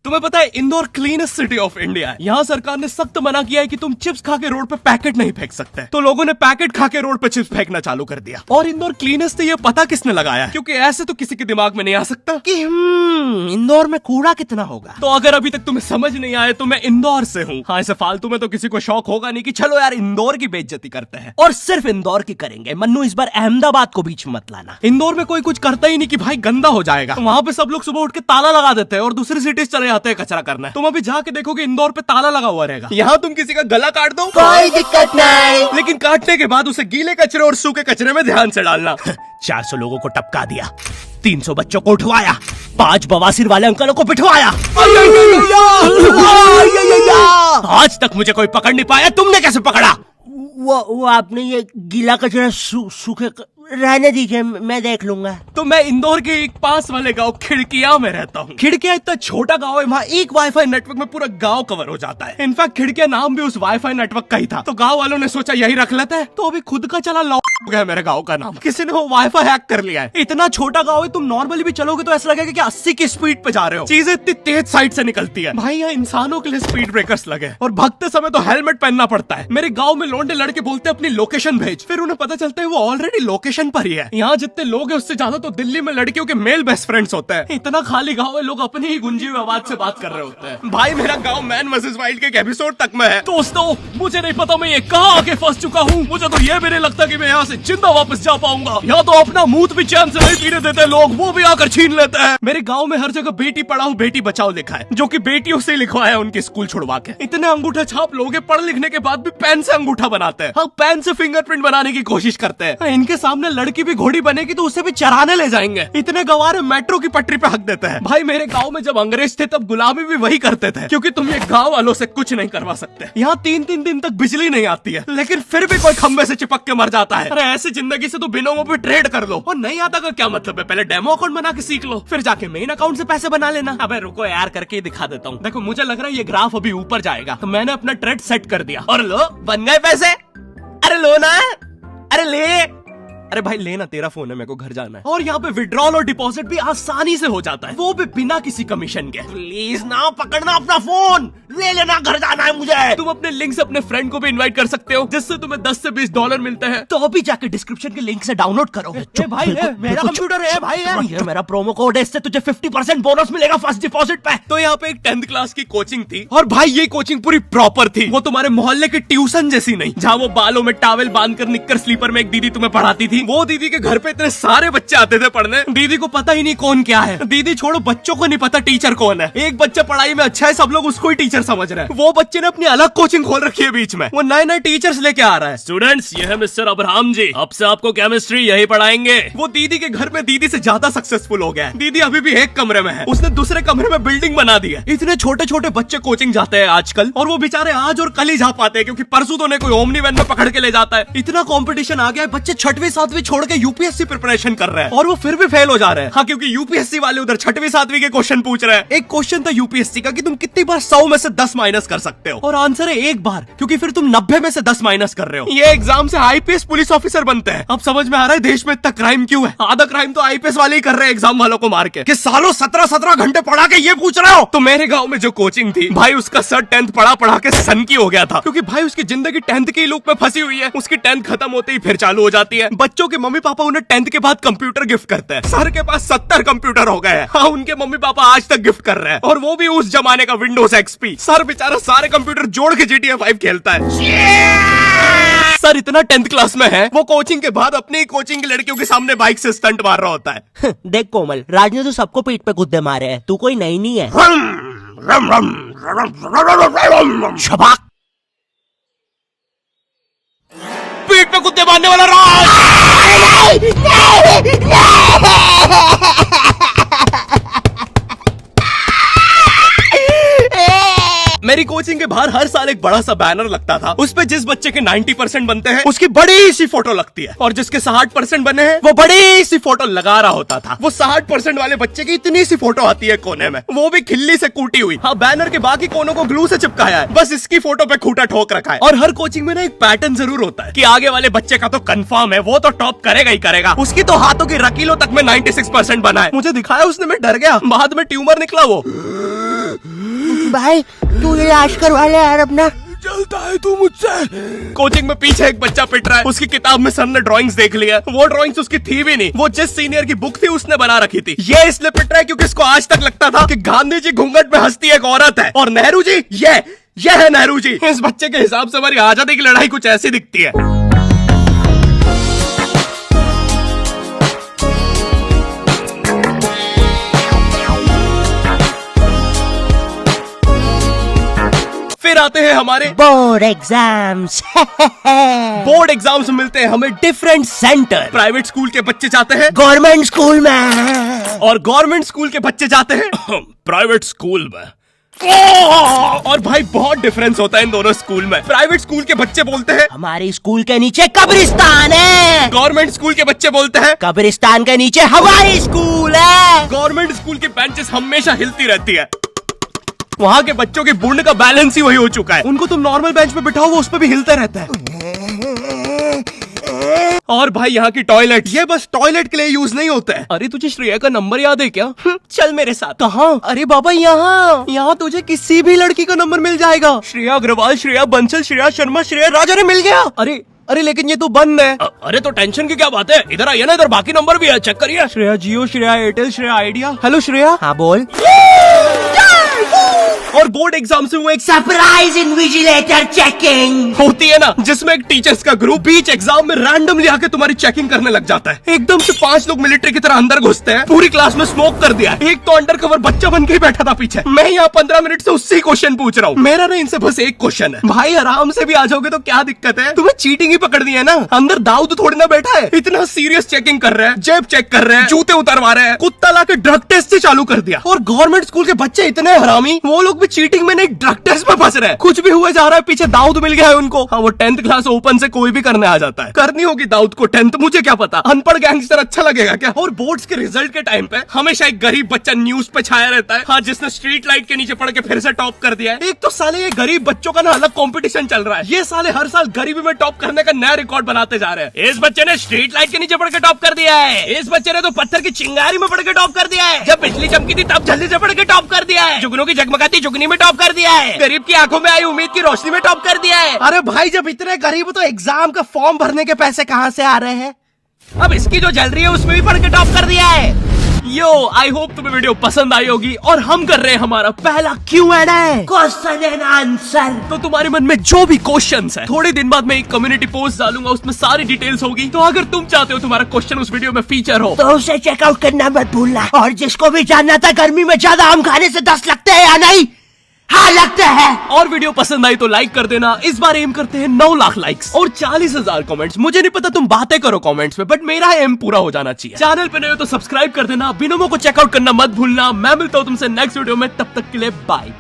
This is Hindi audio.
तुम्हें पता है Indore cleanest city of India है। यहाँ सरकार ने सख्त मना किया है कि तुम चिप्स खा के रोड पे पैकेट नहीं फेंक सकते। तो लोगों ने पैकेट खा के रोड पे चिप्स फेंकना चालू कर दिया। और इंदौर क्लीनेस्ट से ये पता किसने लगाया है? क्योंकि ऐसे तो किसी के दिमाग में नहीं आ सकता कि इंदौर में कूड़ा कितना होगा। तो अगर अभी तक तुम्हें समझ नहीं आया तो मैं इंदौर से हूँ। हाँ, ऐसे फालतू में तो किसी को शौक होगा नहीं कि चलो यार इंदौर की बेइज्जती करते हैं, और सिर्फ इंदौर की करेंगे। मन्नू, इस बार अहमदाबाद को बीच में मत लाना। इंदौर में कोई कुछ करता ही नहीं कि भाई गंदा हो जाएगा। तो वहाँ पे सब लोग सुबह उठ के ताला लगा देते हैं और दूसरी सिटीज चले जाते हैं कचरा करना। तुम अभी जाके देखोगे इंदौर पे ताला लगा हुआ रहेगा। यहाँ तुम किसी का गला काट दो कोई दिक्कत नहीं, लेकिन काटने के बाद उसे गीले कचरे और सूखे कचरे में ध्यान से डालना। 400 लोगों को टपका दिया, 300 बच्चों को उठवाया, 5 बवासीर वाले अंकलों को पिटवाया। आज तक मुझे कोई पकड़ नहीं पाया, तुमने कैसे पकड़ा? वो आपने ये गीला कचरा सूखे रहने दीजिए, मैं देख लूंगा। तो मैं इंदौर के एक पास वाले गांव खिड़किया में रहता हूँ। खिड़किया इतना छोटा गांव है, वहाँ एक वाईफाई नेटवर्क में पूरा गांव कवर हो जाता है। इनफैक्ट खिड़किया नाम भी उस वाईफाई नेटवर्क का ही था, तो गांव वालों ने सोचा यही रख लेते हैं। तो अभी खुद का चला लॉ हो गया मेरे गांव का नाम। किसी ने वो वाईफाई हैक कर लिया है। इतना छोटा गांव है, तुम नॉर्मली भी चलोगे तो ऐसा लगेगा कि 80 की स्पीड पे जा रहे हो। चीजें इतनी तेज साइड से निकलती है। भाई यहाँ इंसानों के लिए स्पीड ब्रेकर्स लगे, और भगते समय तो हेलमेट पहनना पड़ता है। मेरे गाँव में लौंडे लड़के बोलते अपनी लोकेशन भेज, फिर उन्हें पता चलता है वो ऑलरेडी लोकेशन पर ही है। यहाँ जितने लोग हैं उससे ज्यादा तो दिल्ली में लड़कियों के मेल बेस्ट फ्रेंड्स होते हैं। इतना खाली गांव है, लोग अपनी ही गुंजी हुई आवाज से बात कर रहे होते हैं। भाई मेरा गांव मैन वर्सेस वाइल्ड के एक एपिसोड तक में है। दोस्तों, मुझे नहीं पता मैं ये कहाँ आके फंस चुका हूँ। मुझे तो ये भी नहीं लगता कि मैं यहाँ से जिंदा वापस जा पाऊंगा। यहाँ तो अपना मूत भी चैन से नहीं पीने देते लोग, वो भी आकर छीन लेते हैं। मेरे गाँव में हर जगह बेटी पढ़ाओ बेटी बचाओ लिखा है, जो की बेटियों से लिखवाया उनके स्कूल छुड़वा के। इतने अंगूठा छाप लोग पढ़ लिखने के बाद भी पेन से अंगूठा बनाते हैं। हाँ, पेन से फिंगरप्रिंट बनाने की कोशिश करते हैं। इनके सामने लड़की भी घोड़ी बनेगी तो उसे भी चराने ले जाएंगे। इतने गवार मेट्रो की पटरी पे हक देते हैं। भाई मेरे गांव में जब अंग्रेज थे तब गुलामी भी वही करते थे, क्योंकि तुम ये गांव वालों से कुछ नहीं करवा सकते। यहाँ 3-3 दिन तक बिजली नहीं आती है, लेकिन फिर भी कोई खंबे से चिपक के मर जाता है। अरे ऐसी जिंदगी से तो बिनोमो पे ट्रेड कर लो। और नहीं आता का क्या मतलब है? पहले डेमो अकाउंट बना के सीख लो, फिर जाके मेन अकाउंट से पैसे बना लेना। अबे रुको यार, करके दिखा देता हूँ। देखो, मुझे लग रहा है ये ग्राफ अभी ऊपर जाएगा, तो मैंने अपना ट्रेड सेट कर दिया और लो बन गए पैसे। अरे लो ना, अरे ले। अरे भाई लेना, तेरा फोन है, मेरे को घर जाना है। और यहाँ पे विड्रॉल और डिपॉजिट भी आसानी से हो जाता है, वो भी बिना किसी कमीशन के। प्लीज ना पकड़ना अपना फोन, ले लेना, घर जाना है मुझे। तुम अपने लिंक से अपने फ्रेंड को भी इनवाइट कर सकते हो, जिससे तुम्हें 10 से 20 डॉलर मिलते हैं। तो अभी जाके डिस्क्रिप्शन के लिंक से डाउनलोड करो। भाई मेरा कंप्यूटर है भाई, ये मेरा प्रोमो कोड है, इससे तुझे 50% बोनस मिलेगा फर्स्ट डिपॉजिट पे। तो यहाँ पे एक 10th क्लास की कोचिंग थी, और भाई ये कोचिंग पूरी प्रॉपर थी। वो तुम्हारे मोहल्ले की ट्यूशन जैसी नहीं, जहाँ वो बालों में टावल बांधकर निक्कर स्लीपर में एक दीदी तुम्हें पढ़ाती थी। वो दीदी के घर पे इतने सारे बच्चे आते थे पढ़ने, दीदी को पता ही नहीं कौन क्या है। दीदी छोड़ो, बच्चों को नहीं पता टीचर कौन है। एक बच्चा पढ़ाई में अच्छा है, सब लोग उसको ही टीचर समझ रहे हैं। वो बच्चे ने अपनी अलग कोचिंग खोल रखी है बीच में, वो नए नए टीचर्स लेके आ रहा है। स्टूडेंट्स, ये है मिस्टर अब्राहम जी, अब से आपको केमिस्ट्री यही पढ़ाएंगे। वो दीदी के घर में दीदी से ज्यादा सक्सेसफुल हो गया है। दीदी अभी भी एक कमरे में है, उसने दूसरे कमरे में बिल्डिंग बना दी है। इतने छोटे छोटे बच्चे कोचिंग जाते हैं आजकल, और वो बेचारे आज और कल ही जा पाते हैं, क्योंकि परसों तो उन्हें कोई ओमनी वैन में पकड़ के ले जाता है। इतना कॉम्पिटिशन आ गया है, बच्चे 6वीं 7वीं छोड़ के यूपीएससी प्रिपरेशन कर रहे हैं, और वो फिर भी फेल हो जा रहे हैं। हाँ, क्योंकि यूपीएससी वाले उधर 6वीं 7वीं के क्वेश्चन पूछ रहे हैं। एक क्वेश्चन था यूपीएससी का कि तुम कितनी बार 100 में से 10 माइनस कर सकते हो, और आंसर है 1 बार, क्योंकि फिर तुम 90 में से 10 माइनस कर रहे हो। ये एग्जाम से आईपीएस पुलिस ऑफिसर बनते हैं। अब समझ में आ रहा है देश में इतना क्राइम क्यों है। आधा क्राइम तो आईपीएस वाले ही कर रहे हैं एग्जाम वालों को मार के, कि सालों 17-17 घंटे पढ़ा के ये पूछ रहे हो। तो मेरे गाँव में जो कोचिंग थी, भाई उसका सर 10th पढ़ा के सन की हो गया था, क्योंकि भाई उसकी जिंदगी 10th के लूप में फंसी हुई है। उसकी 10th खत्म होते ही फिर चालू हो जाती है। बच्चों के मम्मी पापा उन्हें 10th के बाद कंप्यूटर गिफ्ट करते हैं। सर के पास 70 कंप्यूटर हो गए हैं। हाँ, उनके मम्मी पापा आज तक गिफ्ट कर रहे हैं, और वो भी उस जमाने का विंडोज XP। सर बेचारा सारे कंप्यूटर जोड़ के GTA 5 खेलता है। सर इतना 10th क्लास में है, वो कोचिंग के बाद अपनी ही कोचिंग की लड़कियों के सामने बाइक से स्टंट मार रहा होता है। देख कोमल, राज ने तो सबको पीठ पे गुद्दे मारे हैं, तू कोई नई नहीं है। शबाक, पीठ पे कुत्ते मारने वाला राज। मेरी कोचिंग के बाहर हर साल एक बड़ा सा बैनर लगता था, उस पे जिस बच्चे के 90% बनते हैं उसकी बड़ी सी फोटो लगती है, और जिसके 60% बने हैं वो बड़ी सी फोटो लगा रहा होता था। वो 60% वाले बच्चे की इतनी सी फोटो आती है कोने में, वो भी खिल्ली से कूटी हुई। हाँ, बैनर के बाकी कोनों को ग्लू से चिपकाया है, बस इसकी फोटो पे खूंटा ठोक रखा है। और हर कोचिंग में ना एक पैटर्न जरूर होता है कि आगे वाले बच्चे का तो कंफर्म है, वो तो टॉप करेगा ही करेगा। उसकी तो हाथों की रकीलों तक में 96% बना है। मुझे दिखाया उसने, मैं डर गया, बाद में ट्यूमर निकला वो। भाई तू इलाज करवा ले यार अपना। चलता है तू मुझसे। कोचिंग में पीछे एक बच्चा पिट रहा है, उसकी किताब में सर ने ड्राइंग्स देख लिया। वो ड्राइंग्स उसकी थी भी नहीं, वो जिस सीनियर की बुक थी उसने बना रखी थी। ये इसलिए पिट रहा है क्योंकि इसको आज तक लगता था कि गांधी जी घूंघट में हंसती एक औरत है और नेहरू जी ये है नेहरू जी। इस बच्चे के हिसाब से हमारी आजादी की लड़ाई कुछ ऐसी दिखती है। फिर आते हैं हमारे बोर्ड एग्जाम्स। बोर्ड एग्जाम्स में मिलते हैं हमें डिफरेंट सेंटर। प्राइवेट स्कूल के बच्चे जाते हैं गवर्नमेंट स्कूल में और गवर्नमेंट स्कूल के बच्चे जाते हैं प्राइवेट स्कूल में। और भाई बहुत डिफरेंस होता है इन दोनों स्कूल में। प्राइवेट स्कूल के बच्चे बोलते हैं हमारे स्कूल के नीचे कब्रिस्तान है। गवर्नमेंट स्कूल के बच्चे बोलते हैं कब्रिस्तान के नीचे हमारी स्कूल है। गवर्नमेंट स्कूल की बेंचेस हमेशा हिलती रहती है। वहाँ के बच्चों की बूढ़ का बैलेंस ही वही हो चुका है। उनको तुम नॉर्मल बेंच पे बिठाओ वो उस पे भी हिलता रहता है। और भाई यहाँ की टॉयलेट ये बस टॉयलेट के लिए यूज नहीं होता है। अरे तुझे श्रेया का नंबर याद है क्या? चल मेरे साथ। कहाँ? अरे बाबा यहाँ तुझे किसी भी लड़की का नंबर मिल जाएगा। श्रेया अग्रवाल, श्रेया बंसल, श्रेया शर्मा, श्रेया राजा ने मिल गया। अरे लेकिन ये तो बंद है। अरे तो टेंशन की क्या बात है, इधर आइए ना, इधर बाकी नंबर भी है, चेक करिए। श्रेया जियो, श्रेया एयरटेल, श्रेया आइडिया। हेलो श्रेया। हाँ बोल। और बोर्ड एग्जाम से वो एक सरप्राइज इन्विजिलेटर चेकिंग होती है ना, जिसमें एक टीचर्स का ग्रुप बीच एग्जाम में रैंडमली आके तुम्हारी चेकिंग करने लग जाता है। एकदम से 5 लोग मिलिट्री की तरह अंदर घुसते हैं, पूरी क्लास में स्मोक कर दिया। एक तो अंडर कवर बच्चा बन के ही बैठा था पीछे। मैं यहाँ 15 मिनट से उससे क्वेश्चन पूछ रहा हूँ। मेरा ना इनसे बस एक क्वेश्चन है, भाई आराम से भी आ जाओगे तो क्या दिक्कत है? तुम्हें चीटिंग ही पकड़नी है ना, अंदर दाऊद थोड़ी ना बैठा है। इतना सीरियस चेकिंग कर रहे हैं, जेब चेक कर रहे हैं, जूते उतरवा रहे हैं, कुत्ता लाके ड्रग टेस्ट से चालू कर दिया। और गवर्नमेंट स्कूल के बच्चे इतने हरामी, वो लोग भी चीटिंग में नहीं ड्रग टेस्ट में फंस रहे हैं। कुछ भी हुआ जा रहा है, पीछे दाऊद मिल गया है उनको। हाँ वो 10th क्लास ओपन से कोई भी करने आ जाता है। करनी होगी दाऊद को 10th, मुझे क्या पता, अनपढ़ गैंगस्टर अच्छा लगेगा क्या? और बोर्ड्स के रिजल्ट के टाइम पे हमेशा एक गरीब बच्चा न्यूज पे छाया रहता है, हाँ जिसने स्ट्रीट लाइट के नीचे पड़ के फिर से टॉप कर दिया है। एक तो साले ये गरीब बच्चों का ना अलग कंपटीशन चल रहा है। ये साले हर साल गरीबी में टॉप करने का नया रिकॉर्ड बनाते जा रहे हैं। इस बच्चे ने स्ट्रीट लाइट के नीचे पड़ के टॉप कर दिया है, इस बच्चे ने तो पत्थर की चिंगारी में पड़ के टॉप कर दिया है, जब बिजली चमकी थी तब जल्दी से पड़ के टॉप कर दिया है, जुगनू की जगमगाती जुगनी में टॉप कर दिया है, गरीब की आंखों में आई उम्मीद की रोशनी में टॉप कर दिया है। अरे भाई जब इतने गरीब हो तो एग्जाम का फॉर्म भरने के पैसे कहाँ से आ रहे हैं? अब इसकी जो जल रही है उसमें भी पढ़ के टॉप कर दिया है। यो आई होप तुम्हें वीडियो पसंद आई होगी और हम कर रहे हैं हमारा पहला Q&A, क्वेश्चन एंड आंसर। तो तुम्हारे मन में जो भी क्वेश्चंस है, थोड़े दिन बाद मैं एक कम्युनिटी पोस्ट डालूंगा, उसमें सारी डिटेल्स होगी। तो अगर तुम चाहते हो तुम्हारा क्वेश्चन उस वीडियो में फीचर हो तो उसे चेकआउट करना मत भूलना। और जिसको भी जानना था गर्मी में ज्यादा आम खाने से दस्त लगते हैं या नहीं, हाँ लगता है। और वीडियो पसंद आई तो लाइक कर देना। इस बार एम करते हैं 9 लाख लाइक्स और 40,000 कमेंट्स। मुझे नहीं पता तुम बातें करो कमेंट्स में, बट मेरा एम पूरा हो जाना चाहिए। चैनल पे नए हो तो सब्सक्राइब कर देना, बिनोमो को चेकआउट करना मत भूलना। मैं मिलता हूँ तुमसे नेक्स्ट वीडियो में, तब तक के लिए बाय।